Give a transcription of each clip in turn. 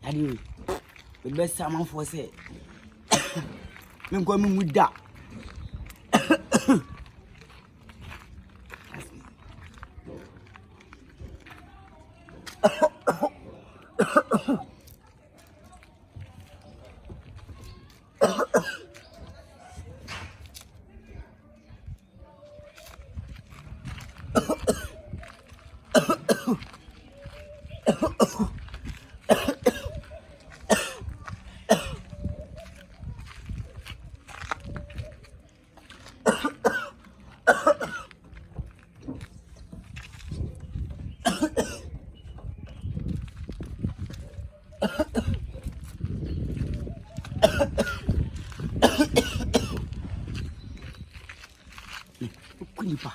Anyway, the best someone for say, I'm going with that. Kunipa.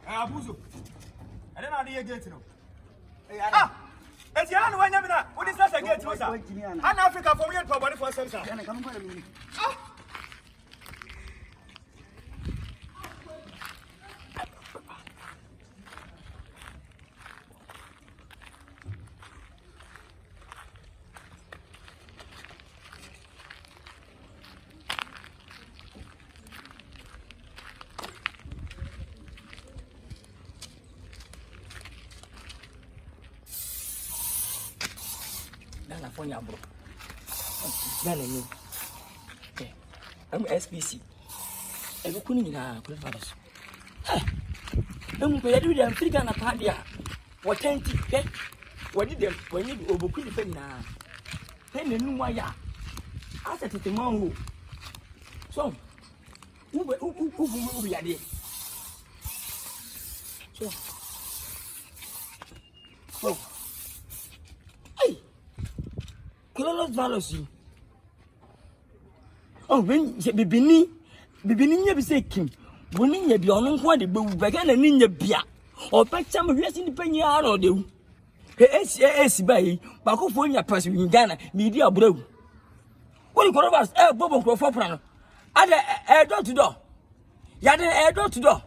Abuzo. I don't know the gate no. Ah! It's Yan when you na. What is that gate no sir? And Africa for me and for body for some sir. Ah! California, bro. Then I'm SPC. I'm going to go fathers. I'm going to do them three Ghana Padia. What 20? What did them when you overcome the pen now? Then the new wire. I said to the mongo. So, who be at it? So, oh. Colonel Valosi. Oh, when you be beginning of saying, winning your beyond what the book began and in your beer, or back some of yes in the penny or do. S by Bacofonia person in Ghana, media bro. What you call us, Bobo Crofopran? Add a door to door. Yada a door to door.